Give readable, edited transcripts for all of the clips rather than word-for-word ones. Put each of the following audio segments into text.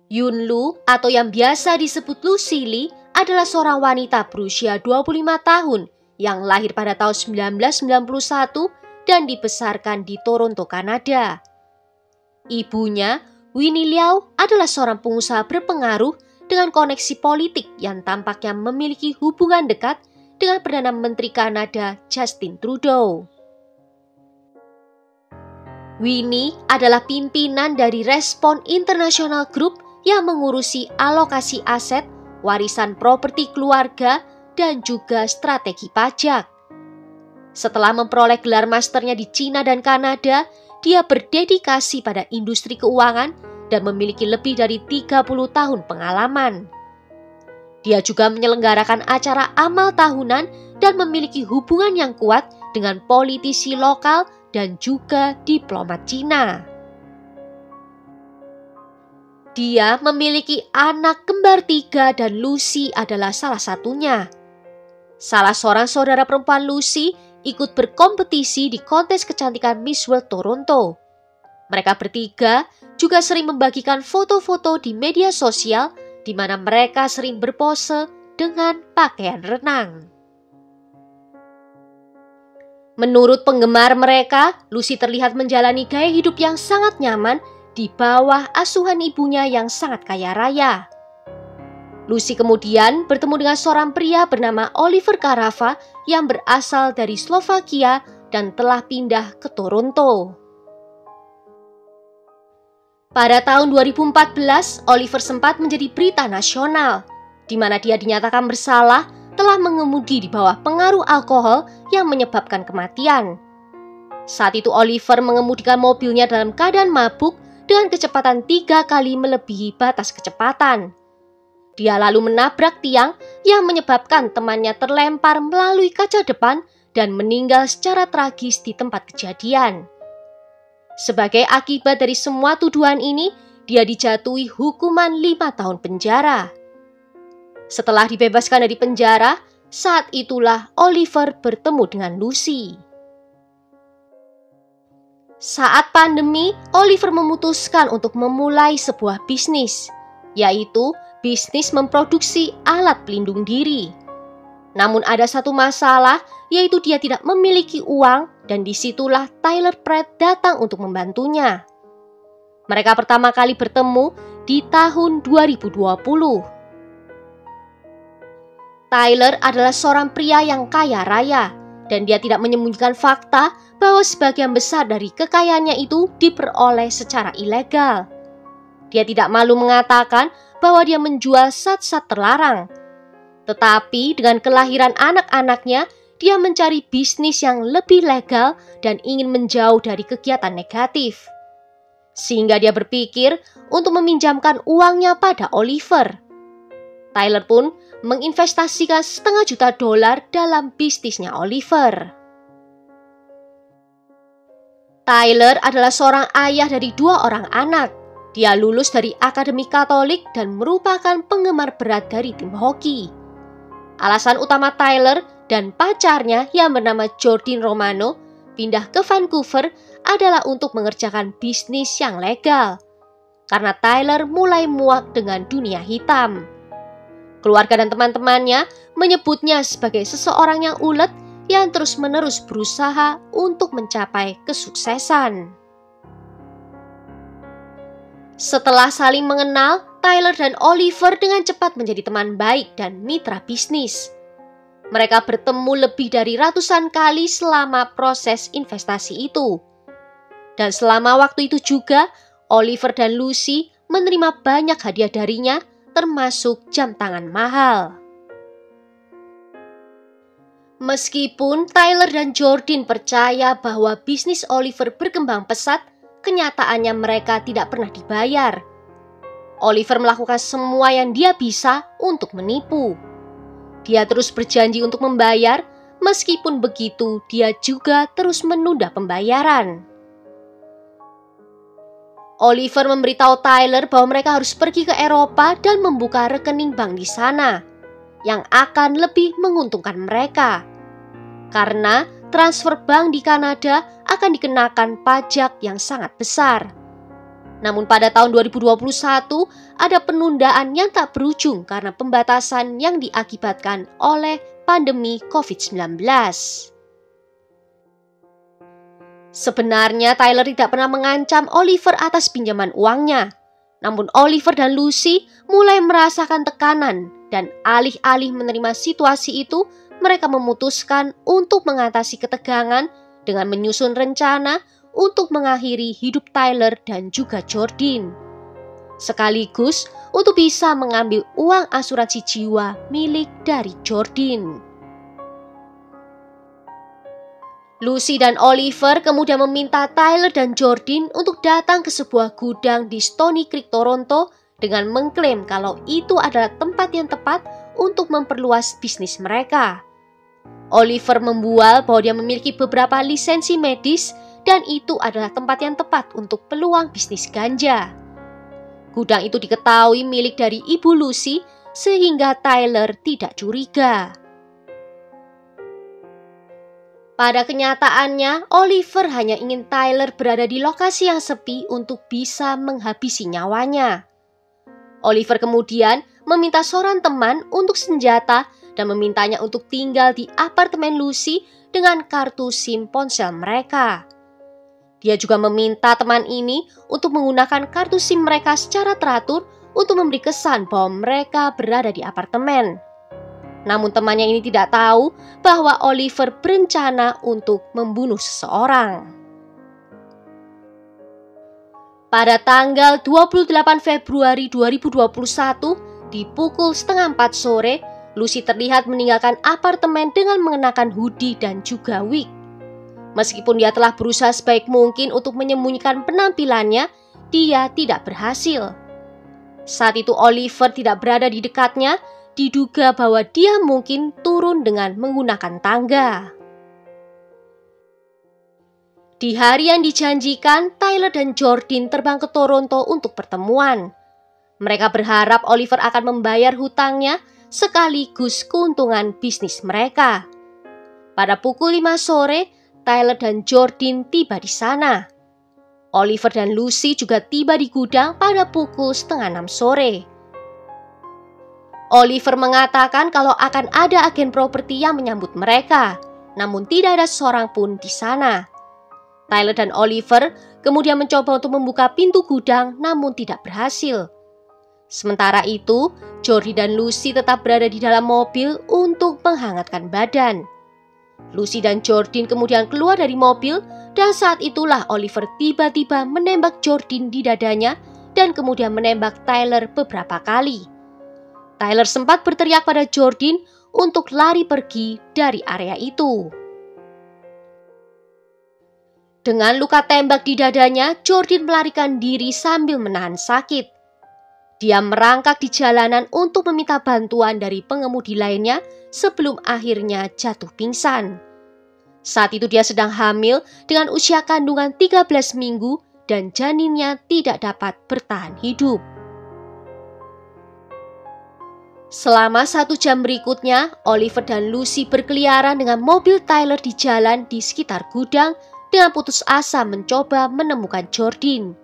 Yunlu atau yang biasa disebut Lucy Lee adalah seorang wanita berusia 25 tahun yang lahir pada tahun 1991 dan dibesarkan di Toronto, Kanada. Ibunya, Winnie Liao, adalah seorang pengusaha berpengaruh dengan koneksi politik yang tampaknya memiliki hubungan dekat dengan Perdana Menteri Kanada Justin Trudeau. Winnie adalah pimpinan dari Respond International Group yang mengurusi alokasi aset, warisan properti keluarga, dan juga strategi pajak. Setelah memperoleh gelar masternya di Cina dan Kanada, dia berdedikasi pada industri keuangan dan memiliki lebih dari 30 tahun pengalaman. Dia juga menyelenggarakan acara amal tahunan dan memiliki hubungan yang kuat dengan politisi lokal dan juga diplomat Cina. Dia memiliki anak kembar 3 dan Lucy adalah salah satunya. Salah seorang saudara perempuan Lucy ikut berkompetisi di kontes kecantikan Miss World Toronto. Mereka bertiga juga sering membagikan foto-foto di media sosial di mana mereka sering berpose dengan pakaian renang. Menurut penggemar mereka, Lucy terlihat menjalani gaya hidup yang sangat nyaman di bawah asuhan ibunya yang sangat kaya raya. Lucy kemudian bertemu dengan seorang pria bernama Oliver Carava yang berasal dari Slovakia dan telah pindah ke Toronto. Pada tahun 2014, Oliver sempat menjadi berita nasional, di mana dia dinyatakan bersalah telah mengemudi di bawah pengaruh alkohol yang menyebabkan kematian. Saat itu Oliver mengemudikan mobilnya dalam keadaan mabuk dengan kecepatan 3 kali melebihi batas kecepatan. Dia lalu menabrak tiang yang menyebabkan temannya terlempar melalui kaca depan dan meninggal secara tragis di tempat kejadian. Sebagai akibat dari semua tuduhan ini, dia dijatuhi hukuman 5 tahun penjara. Setelah dibebaskan dari penjara, saat itulah Oliver bertemu dengan Lucy. Saat pandemi, Oliver memutuskan untuk memulai sebuah bisnis, yaitu bisnis memproduksi alat pelindung diri. Namun ada satu masalah, yaitu dia tidak memiliki uang dan disitulah Tyler Pratt datang untuk membantunya. Mereka pertama kali bertemu di tahun 2020. Tyler adalah seorang pria yang kaya raya dan dia tidak menyembunyikan fakta bahwa sebagian besar dari kekayaannya itu diperoleh secara ilegal. Dia tidak malu mengatakan bahwa dia menjual zat-zat terlarang. Tetapi dengan kelahiran anak-anaknya, dia mencari bisnis yang lebih legal dan ingin menjauh dari kegiatan negatif. Sehingga dia berpikir untuk meminjamkan uangnya pada Oliver. Tyler pun menginvestasikan $500,000 dalam bisnisnya Oliver. Tyler adalah seorang ayah dari 2 orang anak. Dia lulus dari Akademi Katolik dan merupakan penggemar berat dari tim hoki. Alasan utama Tyler dan pacarnya yang bernama Jordan Romano pindah ke Vancouver adalah untuk mengerjakan bisnis yang legal. Karena Tyler mulai muak dengan dunia hitam. Keluarga dan teman-temannya menyebutnya sebagai seseorang yang ulet yang terus-menerus berusaha untuk mencapai kesuksesan. Setelah saling mengenal, Tyler dan Oliver dengan cepat menjadi teman baik dan mitra bisnis. Mereka bertemu lebih dari ratusan kali selama proses investasi itu. Dan selama waktu itu juga, Oliver dan Lucy menerima banyak hadiah darinya, termasuk jam tangan mahal. Meskipun Tyler dan Jordan percaya bahwa bisnis Oliver berkembang pesat, kenyataannya mereka tidak pernah dibayar. Oliver melakukan semua yang dia bisa untuk menipu. Dia terus berjanji untuk membayar, meskipun begitu dia juga terus menunda pembayaran. Oliver memberitahu Tyler bahwa mereka harus pergi ke Eropa dan membuka rekening bank di sana, yang akan lebih menguntungkan mereka. Karena transfer bank di Kanada akan dikenakan pajak yang sangat besar. Namun pada tahun 2021 ada penundaan yang tak berujung karena pembatasan yang diakibatkan oleh pandemi COVID-19. Sebenarnya Tyler tidak pernah mengancam Oliver atas pinjaman uangnya. Namun Oliver dan Lucy mulai merasakan tekanan dan alih-alih menerima situasi itu, mereka memutuskan untuk mengatasi ketegangan dengan menyusun rencana untuk mengakhiri hidup Tyler dan juga Jordyn, sekaligus untuk bisa mengambil uang asuransi jiwa milik dari Jordyn. Lucy dan Oliver kemudian meminta Tyler dan Jordyn untuk datang ke sebuah gudang di Stony Creek, Toronto dengan mengklaim kalau itu adalah tempat yang tepat untuk memperluas bisnis mereka. Oliver membual bahwa dia memiliki beberapa lisensi medis dan itu adalah tempat yang tepat untuk peluang bisnis ganja. Gudang itu diketahui milik dari ibu Lucy sehingga Tyler tidak curiga. Pada kenyataannya, Oliver hanya ingin Tyler berada di lokasi yang sepi untuk bisa menghabisi nyawanya. Oliver kemudian meminta seorang teman untuk senjata dan memintanya untuk tinggal di apartemen Lucy dengan kartu SIM ponsel mereka. Dia juga meminta teman ini untuk menggunakan kartu SIM mereka secara teratur untuk memberi kesan bahwa mereka berada di apartemen. Namun temannya ini tidak tahu bahwa Oliver berencana untuk membunuh seseorang. Pada tanggal 28 Februari 2021, di pukul 3:30 sore, Lucy terlihat meninggalkan apartemen dengan mengenakan hoodie dan juga wig. Meskipun dia telah berusaha sebaik mungkin untuk menyembunyikan penampilannya, dia tidak berhasil. Saat itu Oliver tidak berada di dekatnya, diduga bahwa dia mungkin turun dengan menggunakan tangga. Di hari yang dijanjikan, Tyler dan Jordyn terbang ke Toronto untuk pertemuan. Mereka berharap Oliver akan membayar hutangnya sekaligus keuntungan bisnis mereka. Pada pukul 5 sore, Tyler dan Jordyn tiba di sana. Oliver dan Lucy juga tiba di gudang pada pukul 5:30 sore. Oliver mengatakan kalau akan ada agen properti yang menyambut mereka, namun tidak ada seorang pun di sana. Tyler dan Oliver kemudian mencoba untuk membuka pintu gudang, namun tidak berhasil. Sementara itu, Jordyn dan Lucy tetap berada di dalam mobil untuk menghangatkan badan. Lucy dan Jordyn kemudian keluar dari mobil dan saat itulah Oliver tiba-tiba menembak Jordyn di dadanya dan kemudian menembak Tyler beberapa kali. Tyler sempat berteriak pada Jordyn untuk lari pergi dari area itu. Dengan luka tembak di dadanya, Jordyn melarikan diri sambil menahan sakit. Dia merangkak di jalanan untuk meminta bantuan dari pengemudi lainnya sebelum akhirnya jatuh pingsan. Saat itu dia sedang hamil dengan usia kandungan 13 minggu dan janinnya tidak dapat bertahan hidup. Selama 1 jam berikutnya, Oliver dan Lucy berkeliaran dengan mobil Tyler di jalan di sekitar gudang dengan putus asa mencoba menemukan Jordyn.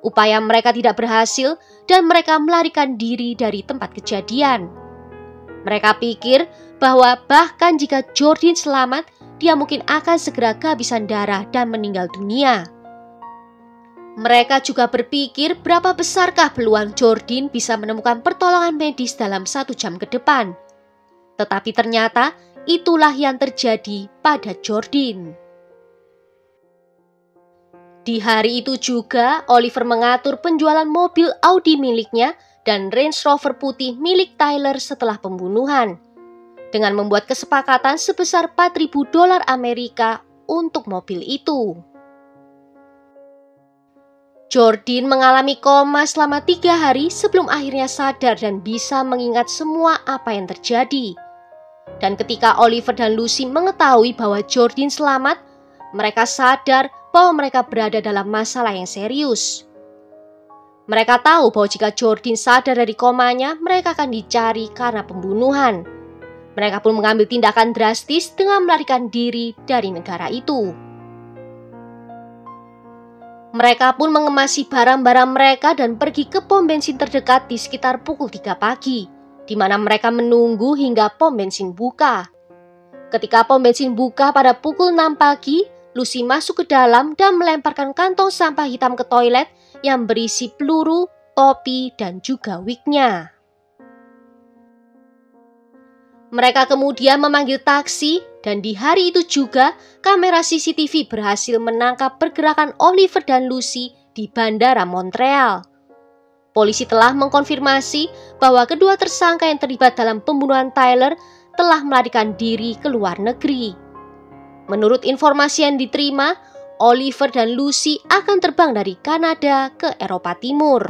Upaya mereka tidak berhasil dan mereka melarikan diri dari tempat kejadian. Mereka pikir bahwa bahkan jika Jordyn selamat, dia mungkin akan segera kehabisan darah dan meninggal dunia. Mereka juga berpikir berapa besarkah peluang Jordyn bisa menemukan pertolongan medis dalam 1 jam ke depan. Tetapi ternyata itulah yang terjadi pada Jordyn. Di hari itu juga, Oliver mengatur penjualan mobil Audi miliknya dan Range Rover putih milik Tyler setelah pembunuhan, dengan membuat kesepakatan sebesar $4.000 Amerika untuk mobil itu. Jordyn mengalami koma selama 3 hari sebelum akhirnya sadar dan bisa mengingat semua apa yang terjadi. Dan ketika Oliver dan Lucy mengetahui bahwa Jordyn selamat, mereka sadar bahwa mereka berada dalam masalah yang serius. Mereka tahu bahwa jika Jordyn sadar dari komanya, mereka akan dicari karena pembunuhan. Mereka pun mengambil tindakan drastis dengan melarikan diri dari negara itu. Mereka pun mengemasi barang-barang mereka dan pergi ke pom bensin terdekat di sekitar pukul 3 pagi, di mana mereka menunggu hingga pom bensin buka. Ketika pom bensin buka pada pukul 6 pagi, Lucy masuk ke dalam dan melemparkan kantong sampah hitam ke toilet yang berisi peluru, topi, dan juga wignya. Mereka kemudian memanggil taksi dan di hari itu juga kamera CCTV berhasil menangkap pergerakan Oliver dan Lucy di Bandara Montreal. Polisi telah mengkonfirmasi bahwa kedua tersangka yang terlibat dalam pembunuhan Tyler telah melarikan diri ke luar negeri. Menurut informasi yang diterima, Oliver dan Lucy akan terbang dari Kanada ke Eropa Timur.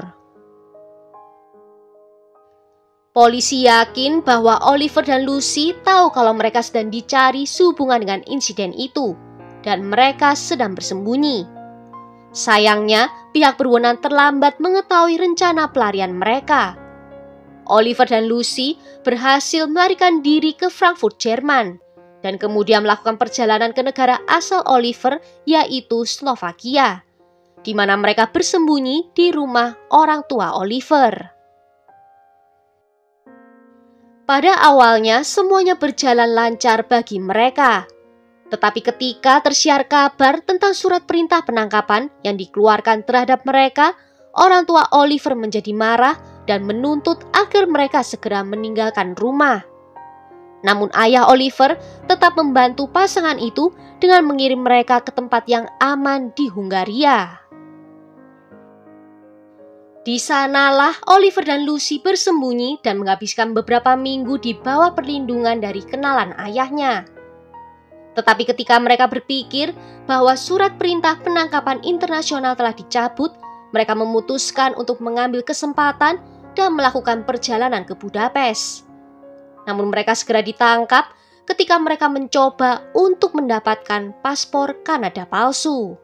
Polisi yakin bahwa Oliver dan Lucy tahu kalau mereka sedang dicari sehubungan dengan insiden itu, dan mereka sedang bersembunyi. Sayangnya, pihak berwenang terlambat mengetahui rencana pelarian mereka. Oliver dan Lucy berhasil melarikan diri ke Frankfurt, Jerman, dan kemudian melakukan perjalanan ke negara asal Oliver, yaitu Slovakia, di mana mereka bersembunyi di rumah orang tua Oliver. Pada awalnya semuanya berjalan lancar bagi mereka. Tetapi ketika tersiar kabar tentang surat perintah penangkapan yang dikeluarkan terhadap mereka, orang tua Oliver menjadi marah dan menuntut agar mereka segera meninggalkan rumah. Namun ayah Oliver tetap membantu pasangan itu dengan mengirim mereka ke tempat yang aman di Hungaria. Di sanalah Oliver dan Lucy bersembunyi dan menghabiskan beberapa minggu di bawah perlindungan dari kenalan ayahnya. Tetapi ketika mereka berpikir bahwa surat perintah penangkapan internasional telah dicabut, mereka memutuskan untuk mengambil kesempatan dan melakukan perjalanan ke Budapest. Namun mereka segera ditangkap ketika mereka mencoba untuk mendapatkan paspor Kanada palsu.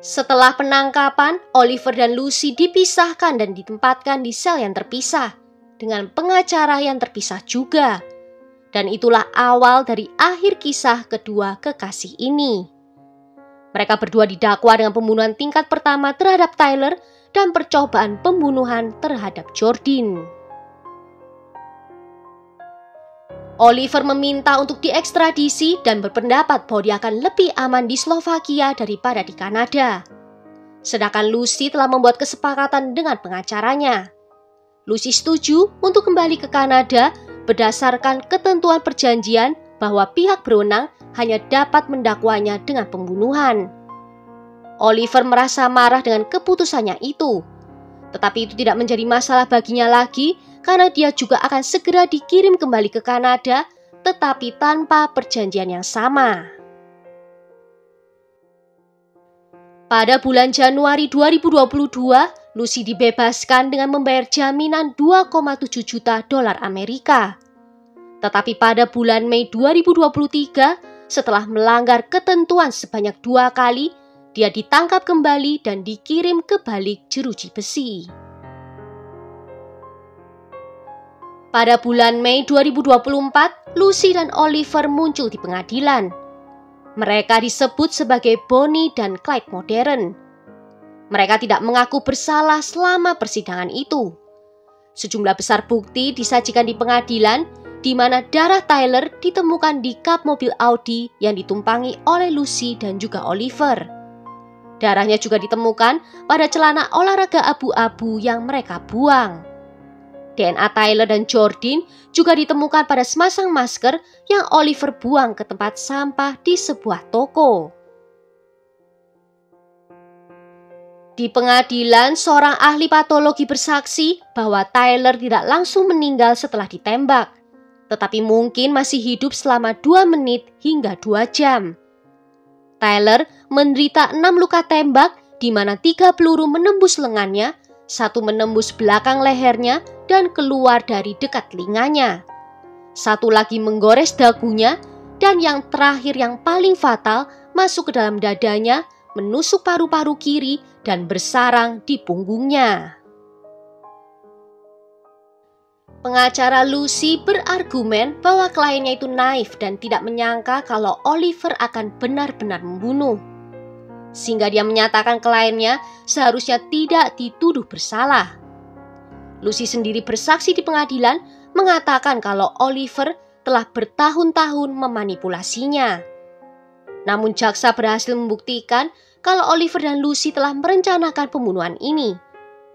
Setelah penangkapan, Oliver dan Lucy dipisahkan dan ditempatkan di sel yang terpisah, dengan pengacara yang terpisah juga. Dan itulah awal dari akhir kisah kedua kekasih ini. Mereka berdua didakwa dengan pembunuhan tingkat pertama terhadap Tyler dan percobaan pembunuhan terhadap Jordan. Oliver meminta untuk diekstradisi dan berpendapat bahwa dia akan lebih aman di Slovakia daripada di Kanada. Sedangkan Lucy telah membuat kesepakatan dengan pengacaranya. Lucy setuju untuk kembali ke Kanada berdasarkan ketentuan perjanjian bahwa pihak berwenang hanya dapat mendakwanya dengan pembunuhan. Oliver merasa marah dengan keputusannya itu. Tetapi itu tidak menjadi masalah baginya lagi karena dia juga akan segera dikirim kembali ke Kanada, tetapi tanpa perjanjian yang sama. Pada bulan Januari 2022, Lucy dibebaskan dengan membayar jaminan 2,7 juta dolar Amerika. Tetapi pada bulan Mei 2023, setelah melanggar ketentuan sebanyak 2 kali, dia ditangkap kembali dan dikirim ke balik jeruji besi. Pada bulan Mei 2024, Lucy dan Oliver muncul di pengadilan. Mereka disebut sebagai Bonnie dan Clyde modern. Mereka tidak mengaku bersalah selama persidangan itu. Sejumlah besar bukti disajikan di pengadilan, di mana darah Tyler ditemukan di kap mobil Audi yang ditumpangi oleh Lucy dan juga Oliver. Darahnya juga ditemukan pada celana olahraga abu-abu yang mereka buang. DNA Tyler dan Jordan juga ditemukan pada semasang masker yang Oliver buang ke tempat sampah di sebuah toko. Di pengadilan, seorang ahli patologi bersaksi bahwa Tyler tidak langsung meninggal setelah ditembak, tetapi mungkin masih hidup selama 2 menit hingga 2 jam. Tyler menderita 6 luka tembak di mana 3 peluru menembus lengannya, 1 menembus belakang lehernya dan keluar dari dekat telinganya. 1 lagi menggores dagunya dan yang terakhir yang paling fatal masuk ke dalam dadanya, menusuk paru-paru kiri dan bersarang di punggungnya. Pengacara Lucy berargumen bahwa kliennya itu naif dan tidak menyangka kalau Oliver akan benar-benar membunuh. sehingga dia menyatakan kliennya seharusnya tidak dituduh bersalah. Lucy sendiri bersaksi di pengadilan mengatakan kalau Oliver telah bertahun-tahun memanipulasinya. Namun jaksa berhasil membuktikan kalau Oliver dan Lucy telah merencanakan pembunuhan ini,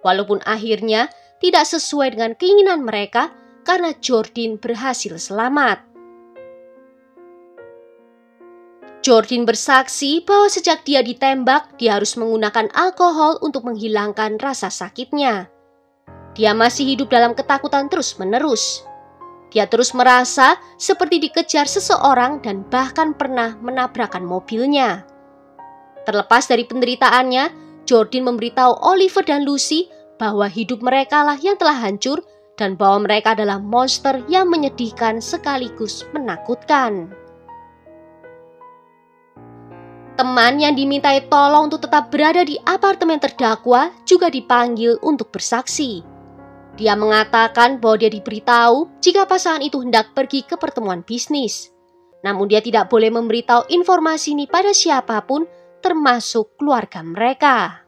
walaupun akhirnya tidak sesuai dengan keinginan mereka karena Jordin berhasil selamat. Jordin bersaksi bahwa sejak dia ditembak, dia harus menggunakan alkohol untuk menghilangkan rasa sakitnya. Dia masih hidup dalam ketakutan terus-menerus. Dia terus merasa seperti dikejar seseorang dan bahkan pernah menabrakkan mobilnya. Terlepas dari penderitaannya, Jordin memberitahu Oliver dan Lucy bahwa hidup mereka lah yang telah hancur dan bahwa mereka adalah monster yang menyedihkan sekaligus menakutkan. Teman yang dimintai tolong untuk tetap berada di apartemen terdakwa juga dipanggil untuk bersaksi. Dia mengatakan bahwa dia diberitahu jika pasangan itu hendak pergi ke pertemuan bisnis. Namun dia tidak boleh memberitahu informasi ini pada siapapun, termasuk keluarga mereka.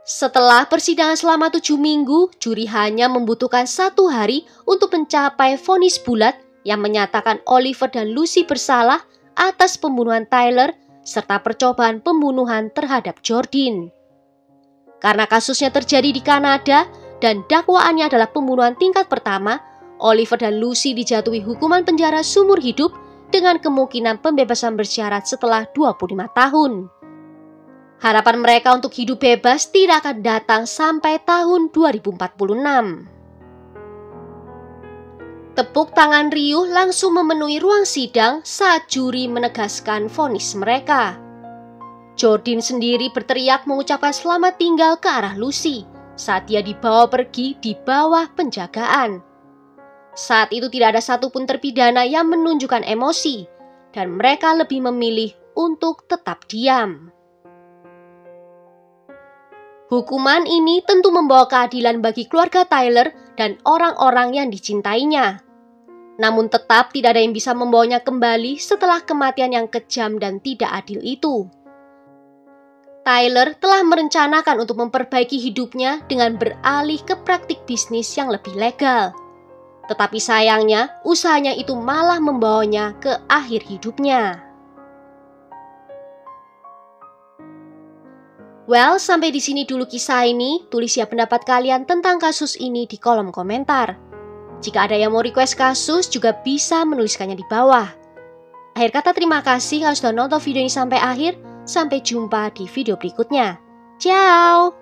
Setelah persidangan selama 7 minggu, juri hanya membutuhkan 1 hari untuk mencapai vonis bulat yang menyatakan Oliver dan Lucy bersalah atas pembunuhan Tyler serta percobaan pembunuhan terhadap Jordin. Karena kasusnya terjadi di Kanada dan dakwaannya adalah pembunuhan tingkat pertama, Oliver dan Lucy dijatuhi hukuman penjara seumur hidup dengan kemungkinan pembebasan bersyarat setelah 25 tahun. Harapan mereka untuk hidup bebas tidak akan datang sampai tahun 2046. Tepuk tangan riuh langsung memenuhi ruang sidang saat juri menegaskan vonis mereka. Jordin sendiri berteriak mengucapkan selamat tinggal ke arah Lucy saat dia dibawa pergi di bawah penjagaan. Saat itu tidak ada satupun terpidana yang menunjukkan emosi dan mereka lebih memilih untuk tetap diam. Hukuman ini tentu membawa keadilan bagi keluarga Tyler dan orang-orang yang dicintainya. Namun tetap tidak ada yang bisa membawanya kembali setelah kematian yang kejam dan tidak adil itu. Tyler telah merencanakan untuk memperbaiki hidupnya dengan beralih ke praktik bisnis yang lebih legal. Tetapi sayangnya, usahanya itu malah membawanya ke akhir hidupnya. Well, sampai di sini dulu kisah ini. Tulis ya pendapat kalian tentang kasus ini di kolom komentar. Jika ada yang mau request kasus, juga bisa menuliskannya di bawah. Akhir kata terima kasih kalau sudah nonton video ini sampai akhir. Sampai jumpa di video berikutnya. Ciao!